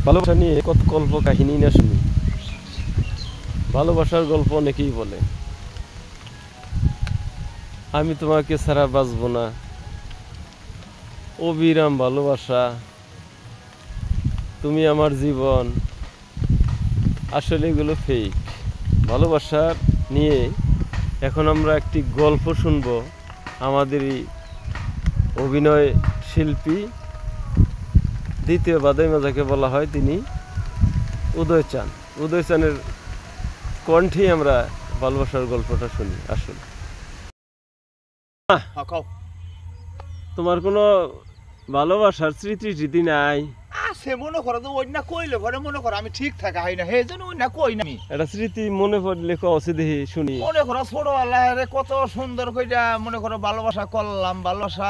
ভালোবাসা নিয়ে কত গল্প কাহিনী না শুনি। ভালোবাসার গল্প অনেকেই বলে, আমি তোমাকে ছাড়া বাঁচবো না, অবিরাম ভালোবাসা, তুমি আমার জীবন। আসলে এগুলো ফেক। ভালোবাসার নিয়ে এখন আমরা একটি গল্প শুনবো। আমাদেরই অভিনয় শিল্পী দ্বিতীয় বাদাই মাজাকে বলা হয়, তিনি উদয় চান। উদয় চানের কণ্ঠে আমরা ভালোবাসার গল্পটা শুনি। আসুন। তোমার কোনো ভালোবাসার স্মৃতি নাই? আছে, মনে করো তো ওই না কইলে পরে মনে করো আমি ঠিক থাকা হয় না, হে যেন ওই না কই না। এটা স্মৃতি মনে পড়লে কওছে দেখি শুনি। মনে করো ছোটবেলায় কত সুন্দর কইরা মনে করো ভালোবাসা করলাম। ভালোবাসা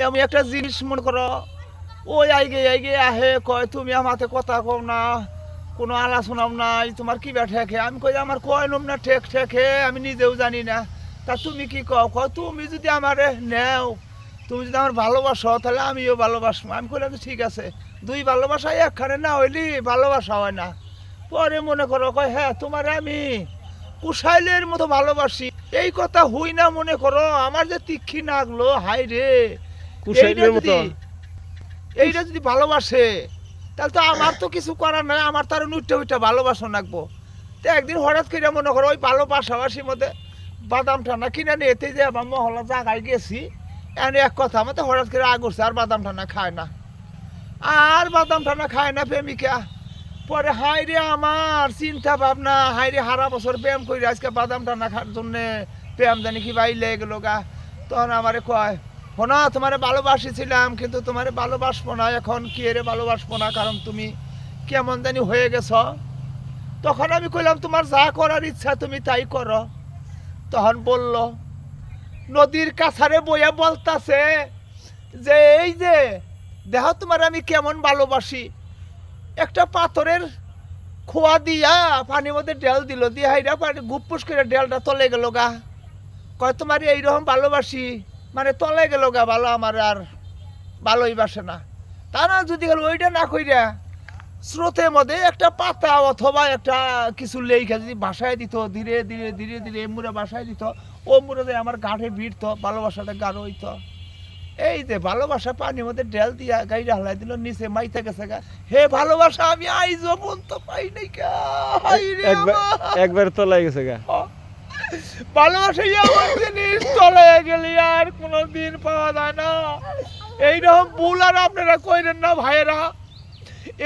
আমি একটা জিনিস মনে করো ওই আইগে আহে কয় তুমি আমাতে কথা কও না, কোনো আলোচনাও নাই, তোমার কি ঠেকে? আমি কই আমার কয় নম না ঠেকে, আমি নিজেও জানি না। তা তুমি কি কও? তুমি যদি আমারে নেও, তুমি যদি আমার ভালোবাসো তাহলে আমিও ভালোবাসবো। আমি কইলাম ঠিক আছে, দুই ভালোবাসা একখানে না হইলি ভালোবাসা হয় না। পরে মনে করো কয় হ্যাঁ তোমার আমি কুশাইলের মতো ভালোবাসি। এই কথা হই না মনে করো আমার যে তিক্ষি নাগলো, হাই রে এইটা যদি ভালোবাসে তাহলে তো আমার তো কিছু করার নাই, আমার তার উইটা ভালোবাসা নাকবো। তো একদিন হঠাৎ করে মনে করো ওই ভালোবাসাবাসির মধ্যে বাদাম ঠান্ডা কিনে নিয়ে এতে যে আমার মহল্লা জায়গায় গেছি, এনে এক কথা আমাদের হঠাৎ করে আগরছে আর বাদাম ঠান্ডা খায় না, আর বাদাম ঠান্ডা খায় না প্রেমিকা। পরে হাই রে আমার চিন্তা ভাবনা, হাই রে হারা বছর প্রেম করি আজকে বাদাম ঠান্ডা খাওয়ার জন্য প্রেম জানি কি বাইলে গেল গা। তখন আমারে কয় শোনা তোমারে ভালোবাসিছিলাম কিন্তু তোমারে ভালোবাসবো না এখন। কি রে ভালোবাসবো না? কারণ তুমি কেমন জানি হয়ে গেছ। তখন আমি কইলাম তোমার যা করার ইচ্ছা তুমি তাই করো। তখন বলল নদীর কাছারে বইয়া বলতাছে যে এই যে দেখো তোমার আমি কেমন ভালোবাসি। একটা পাথরের খোয়া দিয়া পানির মধ্যে ডেল দিল, দিয়ে হাইরা পানি গুপুস করে ডেলটা তলে গেল গা। কয় তোমার এইরকম ভালোবাসি, মানে তলে গেল গা, ভালো আমার আর ভালোই বাসে না। তা না যদি গেল ওইটা না কইরা স্রোতের মধ্যে একটা পাতা অথবা একটা কিছু লেখা যদি বাসায় দিত, ধীরে ধীরে ধীরে ধীরে এমুরে বাসায় দিত, ও মুরে আমার গাঢ়ে ভিড়ত, ভালোবাসাটা গাঢ় হইত। এই যে ভালোবাসা পানির মধ্যে ডেল দিয়া গাইরা হালাই দিল, নিচে মাইতে গেছে গা। হে ভালোবাসা আমি আইজো পর্যন্ত পাই নাই গা, একবার তলায় গেছে গা। ভালোবাসা এমন জিনিস তলায় গেলি আর কোনোদিন পাওয়া যায় না। এইরকম ভুল আর আপনারা কইরেন না ভাইয়েরা।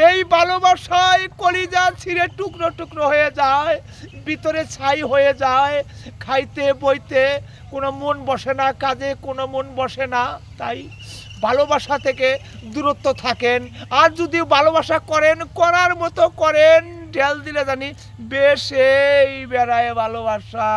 এই ভালোবাসায় কলিজা ছিঁড়ে টুকরো টুকরো হয়ে যায়, ভিতরে ছাই হয়ে যায়, খাইতে বইতে কোনো মন বসে না, কাজে কোনো মন বসে না। তাই ভালোবাসা থেকে দূরত্ব থাকেন। আর যদি ভালোবাসা করেন, করার মতো করেন, ঢেল দিলে জানি বেশ এই বেড়ায় ভালোবাসা।